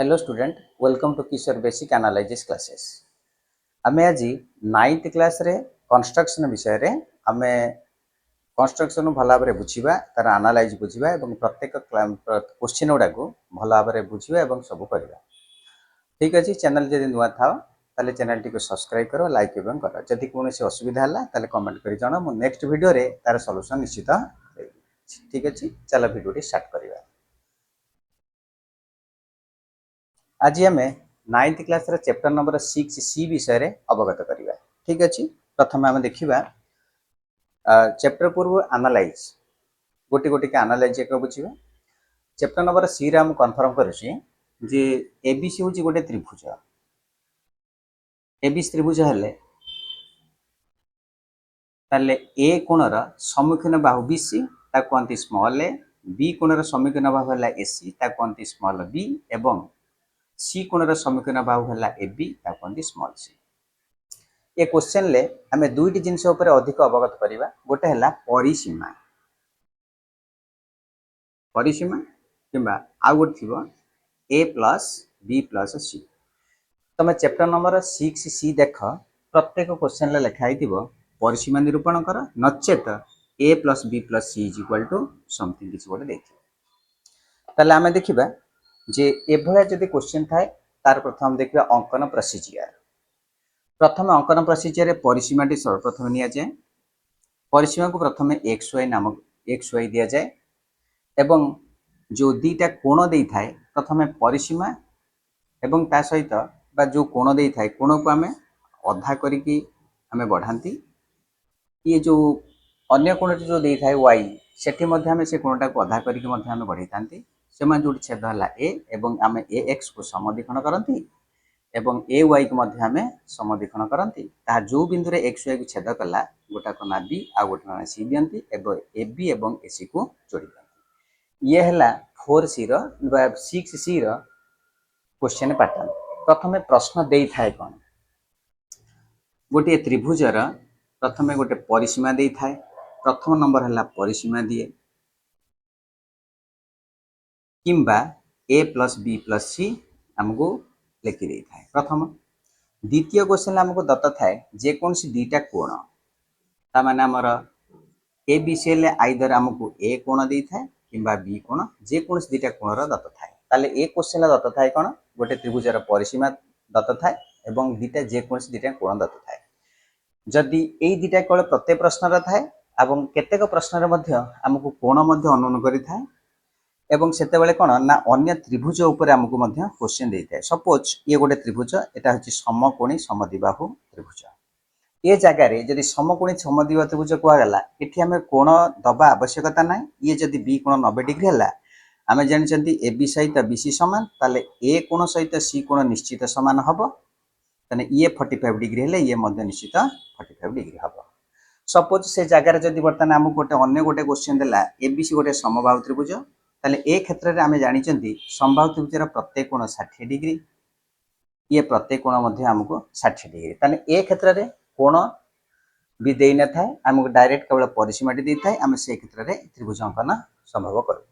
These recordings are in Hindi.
Hello student welcome to Kishore basic analysis classes आमे आज 9th क्लास रे कंस्ट्रक्शन विषय रे आमे कंस्ट्रक्शन भल भाव बुझा तार एनालाइज बुझा और प्रत्येक क्वेश्चन गुड़ा को भल भाव बुझा और सब करवा ठीक अच्छे चैनल जब नुआ था ताले चैनल टी को सब्सक्राइब करो लाइक एवं करो जदि कौन असुविधा है ताले कमेंट कर जन मु नेक्स्ट वीडियो रे तार सॉल्यूशन निश्चित ठीक अच्छे चलो वीडियो स्टार्ट करवा। आज आम 9th class chapter number 6C विषय रे अवगत करवा ठीक अच्छे। प्रथम आम देखा चैप्टर पूर्व एनालाइज गोटे गोटे एनालाइज एक बुझा चैप्टर नंबर सी रे कन्फर्म करुँचे जे एबीसी हूँ गोटे त्रिभुज एबीसी त्रिभुज हेले ताले ए कोणर सम्मुखीन बाहु बीसी कहते स्मॉल ए बी कोणर सम्मुखीन बाहु है एसी कहते स्मॉल बी एवं सी कोणर सम्मुखीन बाहु है ए बी कहते स्मॉल सी। ये क्वेश्चन ले आम दुईटी जिनस अधिक अवगत करवा गोटे है परिसीमा परिसीमा कि आउ गोटे थी ए प्लस बी प्लस सी तुम चैप्टर नंबर 6C देख प्रत्येक क्वेश्चन लिखाई परिसीमा निरूपण कर नचेत A plus B plus C is equal to something किसी गोटे देखिए आम देखा जे एभलिया जदि क्वेश्चन थाए तार प्रथम देखा अंकन प्रोसीजर प्रथम अंकन प्रोसीजर परिसीमाटी सर्वप्रथम नि जाए परिसीमा को प्रथम एक्स वाई नामक एक्स वाई दि जाए एवं जो दीटा कोण दे थाए प्रथम परिसीमा एवं ता सहित बा जो कोण दे थाए कोण को आम अधा करिकी आम बढ़ाती ये जो अन्य कोणटी जो दे थाए वाई सेठी मध्य आम से कोणटा को अधा करिकी मध्य आम बढ़ाई थांती से जो छेद है ए एवं आम ए एक्स को समद्विखंड करती एवं ए वाई को मध्य आम समद्विखंड करती ताहा जो बिंदु रे एक्स वाई को छेद कला गोटा को ना बी आ गोटा ना सी दियंती एवं ए बी एवं ए सी को जोड़ी दियंती ये है 4C रो 6C रो क्वेश्चन पैटर्न। प्रथम प्रश्न दे थाए कौन गोटे त्रिभुजर प्रथम गोटे परिसीमा दे थाए प्रथम नंबर है परिसीमा दिए किंबा ए प्लस बी प्लस सी आमको लिखि दे थाए प्रथम द्वितीय क्वेश्चन आमको दत्त थाए जेकोसी दुईटा कोण ताने आमर A B C L either आमको ए कोण दे थाए किंबा बी कोण जेकोसी दुईटा कोणर दत्त थाए ताले ए क्वेश्चन दत्त थाए कौन गोटे त्रिभुजर परिसीमा दत्त थाए एवं दुईटा जेकोसी दुईटा कोण दत्त थाए जदि ए दुईटा केवल प्रत्येक प्रश्न थाए एवं केतेक प्रश्न आमको कोण अनुमान करि थाए एवं सेतेबेले कौन ना अन्य त्रिभुज उपर आमको क्वेश्चन दे थाए सपोज ये गोटे त्रिभुज एटा होची समकोणी समद्विबाहु त्रिभुज ये जगार जदि समकोणी समद्विबाहु त्रिभुज कहगला एठी आमे कोण दबा आवश्यकता ना ये जदि बी कोण 90 डिग्री है आमे जानचंती ए बी सहित बीसी समान ताले ए कोण सहित सी कोण निश्चित समान हबो तने ये 45 डिग्री है ये मध्य निश्चित 45 डिग्री हबो। सपोज से जगार जदि बर्तमान आमको गोटे अन्य गोटे क्वेश्चन देला एबीसी गोटे समबाहु त्रिभुज ताले ए क्षेत्र में आम जानी समबाहु त्रिभुजर प्रत्येक कोण 60 डिग्री ये प्रत्येक कोण आमको 60 डिग्री ताले ए क्षेत्र में कोण भी दे न थाए आमको डायरेक्ट केवल परिसीमाटी दे थाए आम से क्षेत्र में त्रिभुज अंकन संभव करूँ।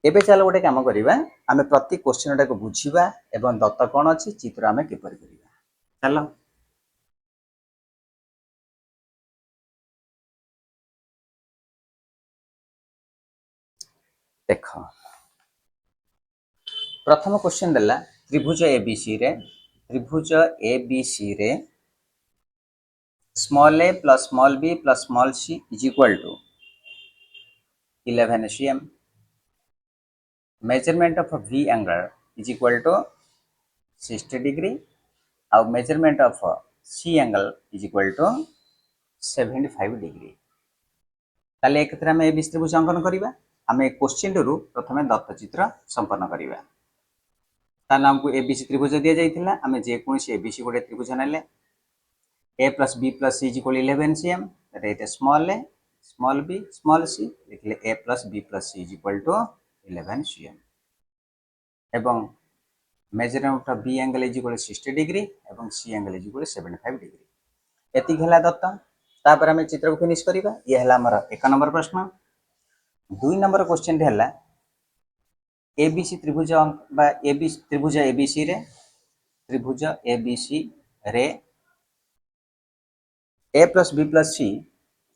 एबे चलो गोटे काम करवा आम प्रति क्वेश्चन टाक बुझा एवं दत्त कौन अच्छी चित्र आम किपर करवा चलो देख प्रथम क्वेश्चन देला त्रिभुज एबीसी रे small a plus small b plus small c is equal to 11 cm measurement of V angle is equal to 60 degree और measurement of C angle is equal to 75 degree ताले एक क्षेत्र में एबीसी त्रिभुज अंकन करवा आम क्वेश्चन रु प्रथम दत्त चित्र संपन्न करवा तार नाम को एबीसी त्रिभुज दि जाइथिला आम जेकोसी एबीसी गोटे त्रिभुज नेले A plus B plus C is equal 11 cm that is small a small b small c लिखले A plus B plus C is equal to 11 cm एवं measurement of B angle is equal 60 degree एवं C angle is equal 75 degree एति घला दत्त तापर आम चित्र को फिनिश करवा ये हला हमर 1 नंबर प्रश्न 2 नंबर क्वेश्चन है एबीसी त्रिभुज बा एबीसी त्रिभुज एबीसी रे त्रिभुज एबीसी रे a plus b plus c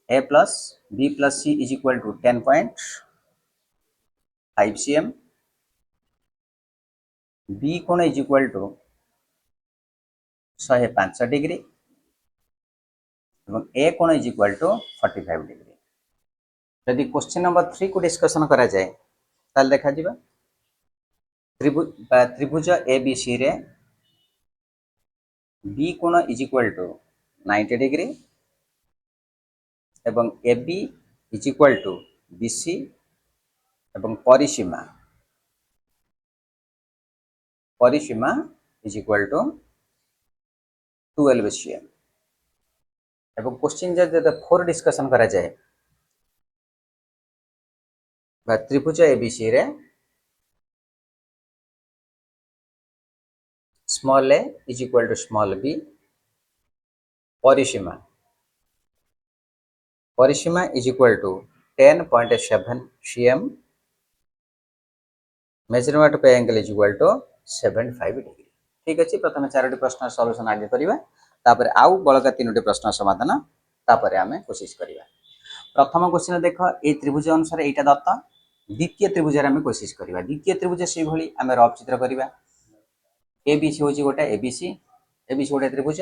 a plus b plus c is equal to 10.5 cm, b कोण is equal to 105 डिग्री एवं a कोण is equal to 45 डिग्री। यदि क्वेश्चन नंबर 3 को डिस्कशन करा जाए ताल देखा जिबा त्रिभुज एबीसी रे b कोण is equal to 90 डिग्री एवं AB is equal to BC एवं परिसीमा is equal to 12 cm एवं क्वेश्चन जब 4 डिस्कशन करा जाए बा त्रिभुज एबीसी रे small a is equal to small b परिसीमा is equal to 10.7 cm, measurement of angle is equal to 75 degree. ठीक अछि प्रथम 4टी प्रश्न सॉल्यूशन आगे करिबा तापर आउ बळका 3टी प्रश्न समाधान तापर आमे कोशिश करिबा। प्रथम क्वेश्चन देखो ए त्रिभुज अनुसार एटा दत्त द्वितीय त्रिभुज रे आमे कोशिश करिबा। द्वितीय त्रिभुज से भली आमे रफ चित्र करिबा। एबीसी होची गोटा एबीसी गोटा त्रिभुज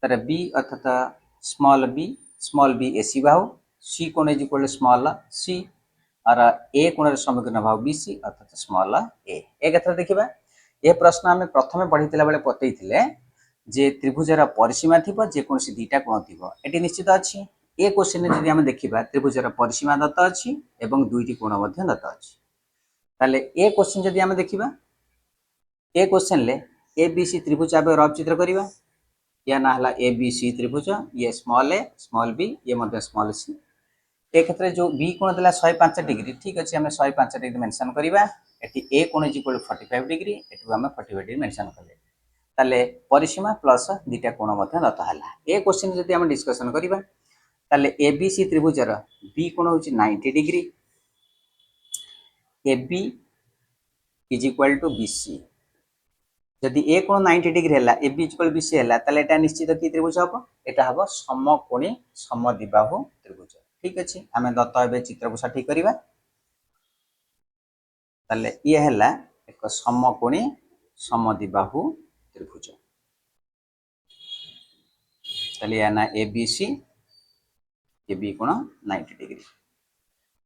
तर बी अर्थात स्मॉल बी एसी बाहु सी कोण is equal to small C और ए कोण समीकरण बाहु बीसी अर्थात स्मॉल ए कथा देखिबा। ए प्रश्न आमे प्रथमे पढितला बेले पतेइथिले जे त्रिभुजर परिसीमा थिबो जे कोनसी दुईटा कोण थिबो एटी निश्चित अछि। ए क्वेश्चन जदि आमे देखिबा त्रिभुजर परिसीमा दत्त अछि एवं दुईटी कोण मध्ये दत्त अछि ताले ए क्वेश्चन जदि आमे देखिबा ए क्वेश्चन ले एबीसी त्रिभुज आबे रफ चित्र करिबा। या ना हला एबीसी त्रिभुज ये स्मॉल ए स्मॉल बी ये मध्ये स्मॉल सी। ए क्षेत्र जो बी कोण देला 105 डिग्री ठीक अछि हमें 105 डिग्री मेंशन करिबा। एटी ए कोण इज इक्वल टू 45 डिग्री एटु हमें 45 डिग्री मेंशन करले ताले परिसीमा प्लस दुईटा कोण मध्ये दत्त हला। ए क्वेश्चन जदि हम डिस्कशन करिबा ताले एबीसी त्रिभुजर बी कोण होची 90 degree AB is equal to BC जदि ए कोण 90 डिग्री हैला AB is equal to BC हैला ताले एटा निश्चित कि त्रिभुज हबो एटा हबो समकोणी समद्विबाहु त्रिभुज। ठीक अछि हमें दत्त हेबे चित्र को सठी करिबा ताले ये हैला एक समकोणी समद्विबाहु त्रिभुज ताले या ना एबीसी एबी कोण 90 डिग्री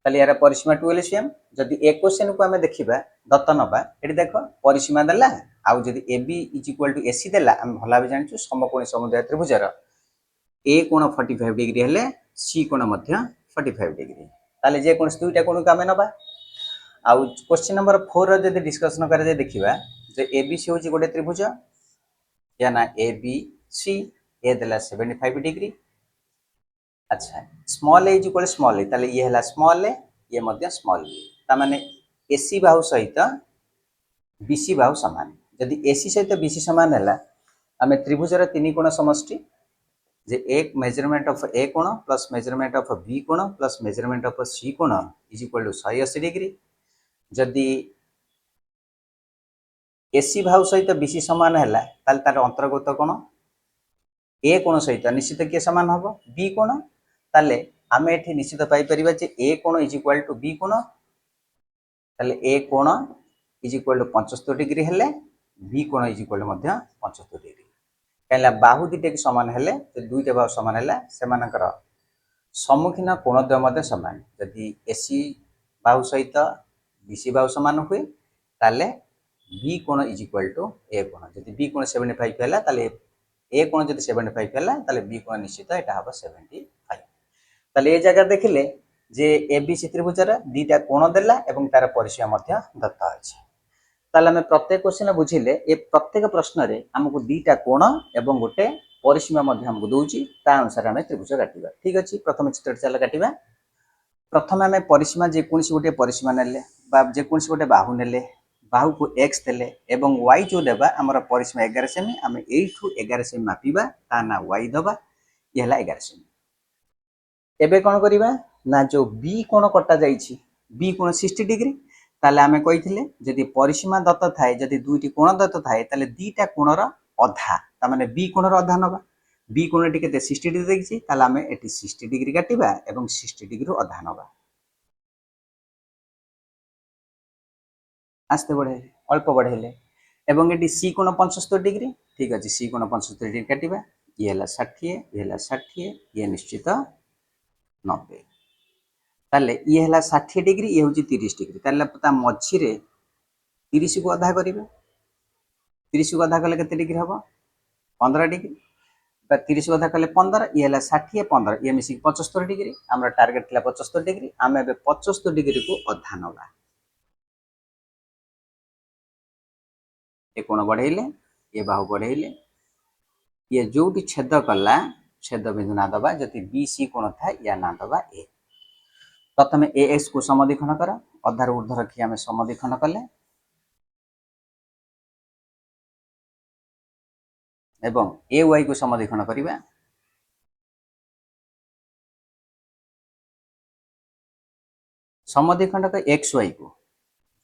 ताले यार परिसीमा 12 cm। जदि ए क्वेश्चन को हमें देखिबा दत्त नबा एटी देखो परिसीमा देला आउ जदि AB is equal to AC देला हम भला भी जानछु समकोणी समद्विबाहु त्रिभुजर ए कोण 45 डिग्री हेले सी कोण मध्ये 45 डिग्री ताले जे कोन दुईटा कोण को हमें नबा। आउ क्वेश्चन नंबर 4 रे जदि डिस्कशन करे जे देखिबा जे एबीसी होची गोटे त्रिभुज या ना एबीसी ए देला 75 डिग्री। अच्छा small a is equal small a ताले ये हला स्मॉल ए ये मध्ये स्मॉल बी ता माने एसी बाहु सहित बीसी बाहु समान। जदि एसी सहित बीसी समान हला हमें त्रिभुजर तीन कोण समष्टि जे एक मेजरमेंट ऑफ ए कोण प्लस मेजरमेंट ऑफ बी कोण प्लस मेजरमेंट ऑफ सी कोण इज इक्वल टू 180 डिग्री। जदि एसी बाहु सहित बीसी समान हला ताल तार अंतर्गत कोण ए कोण सहित निश्चित के समान हबो बी कोण ताले आमे एठी निश्चित पाई परिबा जे ए कोण इज इक्वल टू बी कोण ताले ए कोण इज इक्वल टू 75 डिग्री हेले बी कोण इज इक्वल टू मध्ये 75 डिग्री कहला बाहु दिटे के समान हेले तो दुईटा बाहु समान हैला सेमानकर सम्मुखीन कोण द्वय मध्ये समान। यदि एसी बाहु सहित बीसी बाहु समान हुए ताले बी कोण इज इक्वल टू ए कोण यदि बी कोण 75 हैला ताले ए कोण यदि 75 हैला ताले बी कोण निश्चित एटा हबो 75। ताले ए जगह देखिले जे एबीसी त्रिभुजर दुईटा कोण देला एवं तार परिसीमा मध्ये दत्त अछि ताले हम प्रत्येक क्वेश्चन बुझिले ए प्रत्येक प्रश्न रे हमको दुईटा कोण एवं गोटे परिसीमा मध्ये हमको दोउची ता अनुसार हम त्रिभुज काटिबा। ठीक अछि प्रथम चित्र चला काटिबा। प्रथम हम परिसीमा जे कोनसी गोटे परिसीमा नेले बा जे कोनसी गोटे बाहु नेले बाहु को x देले एवं y जो देबा हमर परिसीमा 11 सेमी हम एठू 11 सेमी मापिबा ता ना y दबा ये हला 11 सेमी। एबे कोन करिबा ना जो b कोण कटा जाईछि b कोण 60 डिग्री ताले आमे कहिथिले जदि परिसीमा दत्त थाए जदि दुईटी कोण दत्त थाए ताले दीटा कोणर अधा ता माने बी कोणर अधा नबा बी कोणटी केते 60 डिग्री देखिछि ताले आमे एटी 60 डिग्री काटिबा एवं 60 डिग्री रु अधा नबा आस्ते बढ़ाइले अल्प बढ़ाइले एवं एटी सी कोण 75 डिग्री ठीक अछि सी कोण 75 डिग्री काटिबा ये हला 60 ये हला 60 ये निश्चित 90 ताले ये हला 60 डिग्री ये होची 30 डिग्री ताले ता मझी रे 30 को अधा करिवे 30 को अधा कले केते डिग्री हबो 15 डिग्री 30 को अधा कले 15 ये हला 60 15 ये मिसी 75 डिग्री हमरा टार्गेट थिला 75 डिग्री आमे बे 75 डिग्री को अधा नबा ये कोण बढ़ाइले ये बाहु बढ़ाइले ये जोटी छेद कला छेद बिंदु ना दबा जति बी सी कोण था या ना दबा ए प्रथमे ए एक्स को समद्विखंड कर अधार ऊर्ध्व रखी आमे समद्विखंड कले एवं ए वाई को समद्विखंड करिबा समद्विखंड का एक्स वाई को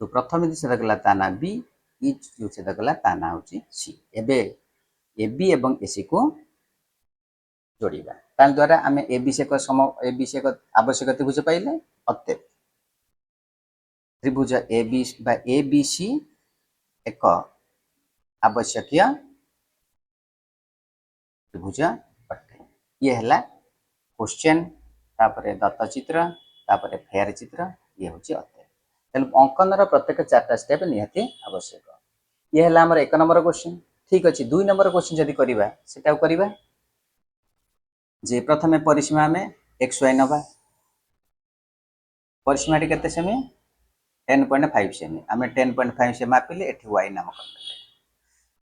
जो प्रथम छेद कला ता ना बी ई जो छेद कला ता ना होची सी एबे ए बी एवं ए सी को जोड़िबा तार द्वारा आमे ए बी सी को सम ए बी सी को आवश्यक त्रिभुज पाइले अतएव त्रिभुज ए बी बा ए बी सी एक आवश्यक त्रिभुज अटे ये हला क्वेश्चन तापरे दत्त चित्र तापरे फेयर चित्र ये होची अटे तेल अंकन रो प्रत्येक चारटा स्टेप निहाती आवश्यक ये हला हमर एक नंबर क्वेश्चन ठीक अछि दुई नंबर क्वेश्चन जदी करिबा सेटा करिबा जे प्रथमे परिसीमा में x y नबा परिसीमा टी केते सेमी 10.5 सेमी आमे 10.5 से मापिले एठी y नाम करले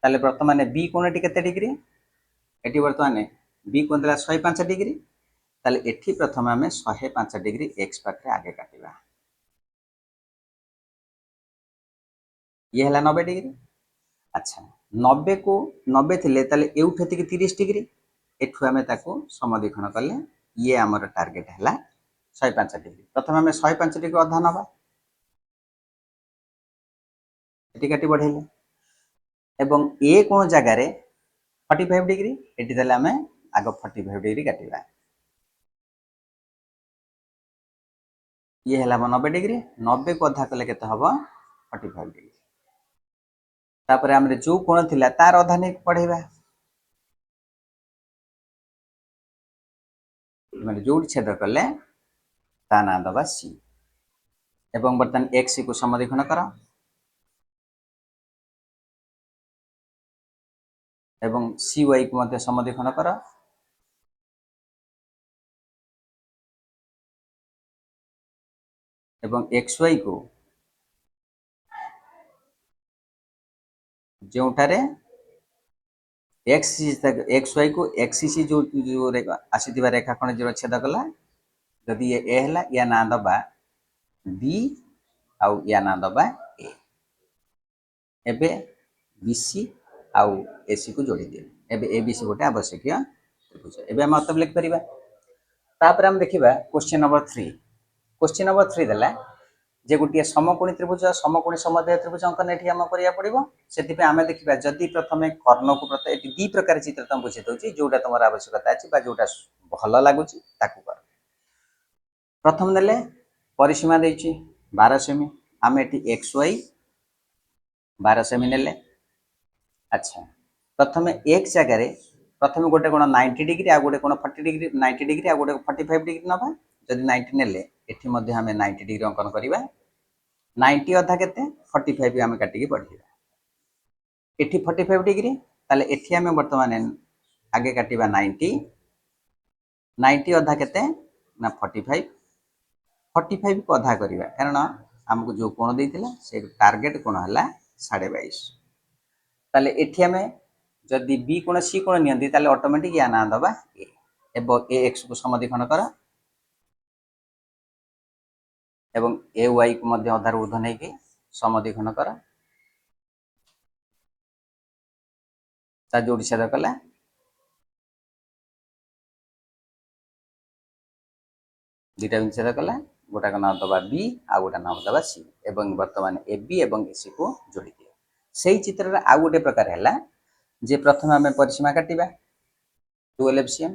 ताले वर्तमान b कोणटी केते डिग्री एठी वर्तमान b कोण देला 105 डिग्री ताले एठी प्रथम आमे 105 डिग्री x पाखरे आगे काटिबा ये हला 90 डिग्री अच्छा 90 को 90 थिले ताले एउठेति कि 30 डिग्री एठु आमे ताको समद्विखंड कले ये हमर टार्गेट हला 105 डिग्री प्रथम आमे 105 डिग्री अधा नबा एटी काटी बढ़ेले एवं ए कोन जगह रे 45 डिग्री एटी देले आमे आगो 45 डिग्री काटिबा ये हला 90 डिग्री 90 को अधा कले केते हबो 45 डिग्री तापर हमरे जो कोण थिला तार अधा नै पढेबा माने जोडी छेद कले ता ना दबा सी एवं बर्तन x को समद्विखंड कर एवं सी y को मध्य समद्विखंड कर एवं x y को जोटारे एक्स वाई को एक्सिस जो आसीथिबा रेखाखंड जो छेद कला जदि ये ए हला या ना दबा बी आउ या ना दबा ए एबे बीसी आउ एसी को जोड़ी दे एबे एबीसी गोटे आवश्यक त्रिभुज एबे हम मतलब लिख परिबा तापर हम देखिबा क्वेश्चन नंबर 3 क्वेश्चन नंबर 3 देला जे गोटे समकोणी त्रिभुज समकोणी समद्वय त्रिभुज अंकन एठी हम करिया पड़िबो सेति पे आमे देखिबा जदि प्रथमे कर्ण को प्रति एठी दी प्रकार चित्र तम बुझे दोची जोटा तमरा आवश्यकता अछि बा जोटा भलो लागुची ताकू कर प्रथम नेले परिसीमा देछि 12 सेमी आमे एठी xy 12 सेमी नेले अच्छा प्रथमे एक जगह रे प्रथमे गोटे कोन 90 डिग्री आ गोटे कोन 40 डिग्री 90 डिग्री आ गोटे 45 डिग्री नबा जदि 90 नेले एठी मध्ये हमें 90 डिग्री अंकन करिबा 90 अधा केते 45 हमें काटी के पढ़िबा एठी 45 डिग्री ताले एठी हमें वर्तमान आगे काटिबा 90 90 अधा केते ना 45 45 को अधा करिबा कारण हमको जो कोण देइतिला से टारगेट कोण हला 22.5 ताले एठी हमें जदि बी कोण सी कोण नियंती ताले ऑटोमेटिक या ना दबा ए एबो ए एक्स को समद्विखंड कर एवं ए वाई को मध्य आधार ऊर्ध्व नै के समद्विखंड कर ता जोड़ी छेद कला दुईटा छेद कला गोटाक नाम दबा बी आ गोटा नाम दबा सी एवं वर्तमान ए बी एवं ए सी को जोड़ी दिया सेही चित्र रे आ गोटे प्रकार हैला जे प्रथम आमे परिसीमा काटिबा 12 एलसीएम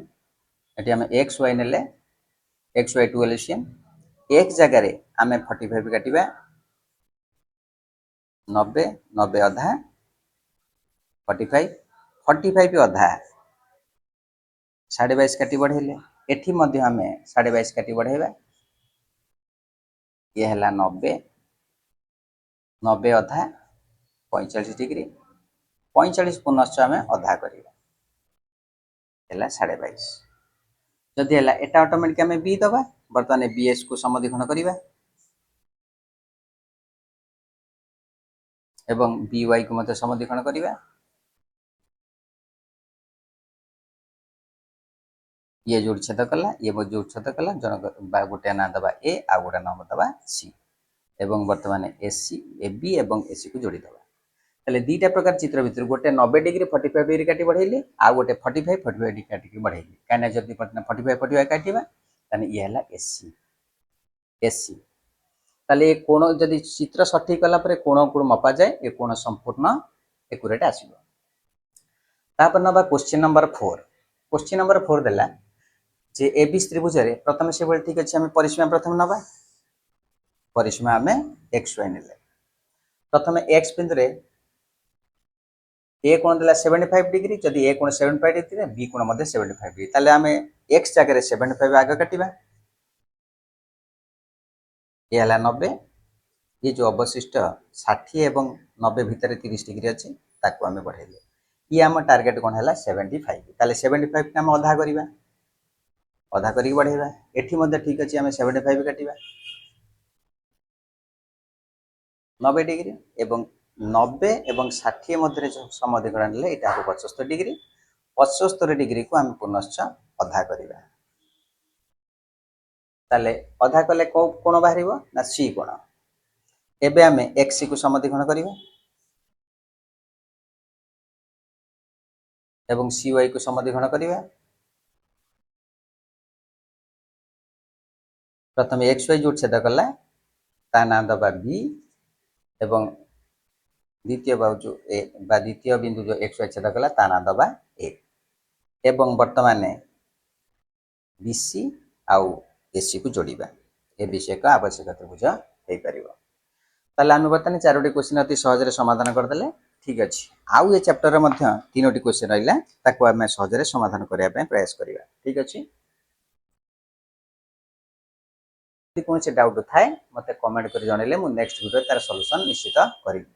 एटी आमे एक्स वाई नेले एक्स वाई 12 एलसीएम एक जगह रे आमे 45 काटिबा 90 90 अधा 45 45 अधा 22.5 काटी बढ़ेले एठी मध्य आमे 22.5 काटी बढ़ेबा ये हैला 90 90 अधा 45 डिग्री 45 पुनश्च आमे अधा करिबा हैला 22.5 जदि हैला एटा ऑटोमेटिक आमे बी दबा वर्तमान बीएस को समद्विखंड करिबा एवं by को मते समद्विखंड करिबा ये जोड़ छेद कला ये जोड़ छेद कला जन गोटे ना दबा ए आ गोटे नाम दबा सी एवं वर्तमान एसी ए बी एवं एसी को जोड़ी दबा तले दीटा प्रकार चित्र भितर गोटे 90 डिग्री 45 डिग्री काटी बढ़ेली आ गोटे 45 डिग्री काटी बढ़ेली काने जदी 45 काटिबा तने ये हला एसी एसी तले कोण जदी चित्र सठी कला परे कोण को मपा जाए ए कोण संपूर्ण एक्यूरेट आसीबो तापर नबा क्वेश्चन नंबर 4 क्वेश्चन नंबर 4 देला जे एबी त्रिभुज रे प्रथम से बल ठीक अछि हम परिसीमा प्रथम नबा परिसीमा हमें एक्स वाई नेले प्रथम एक्स बिंदु रे ए कोण देला 75 डिग्री जदी ए कोण 75 डिग्री बी कोण मध्ये 75 डिग्री ताले हमें एक्स जगह रे 75 आगे काटिबा ये हला 90 ये जो अवशिष्ट 60 एवं 90 भितर 30 डिग्री अछि ताको हमें बढ़ेले ये हम टारगेट कोण हला 75 ताले 75 के हम आधा करिबा आधा करी बढ़ेबा एठी मध्ये ठीक अछि हमें 75 काटिबा 90 डिग्री एवं 90 एवं 60 मध्य समद्विखंड ले एटा 75 डिग्री 75 डिग्री को हम पुनश्च आधा करिबा ताले आधा कले को कोण बाहरिबो ना सी कोण एबे हमें एक्स को समद्विखंड करिबा एवं सी वाई को समद्विखंड करिबा प्रथम एक्स वाई जोड़ छेद कला ता ना दबा बी एवं द्वितीय बाजु ए बा द्वितीय बिंदु जो एक्स वाई छेद कला ता ना दबा ए एवं वर्तमान बीसी आउ एसी को जोड़िबा ए विषय का आवश्यक त्रिभुज हे परिबो ताले हम वर्तमान चारोटी क्वेश्चन अति सहज रे समाधान कर देले ठीक अछि आउ ए चैप्टर रे मध्य तीनोटी क्वेश्चन रहिला ताको हम सहज रे समाधान करिया पे प्रयास करिबा ठीक अछि यदि कोन से डाउट थाए मते कमेंट कर जणैले मु नेक्स्ट वीडियो तार सॉल्यूशन निश्चित करिबी।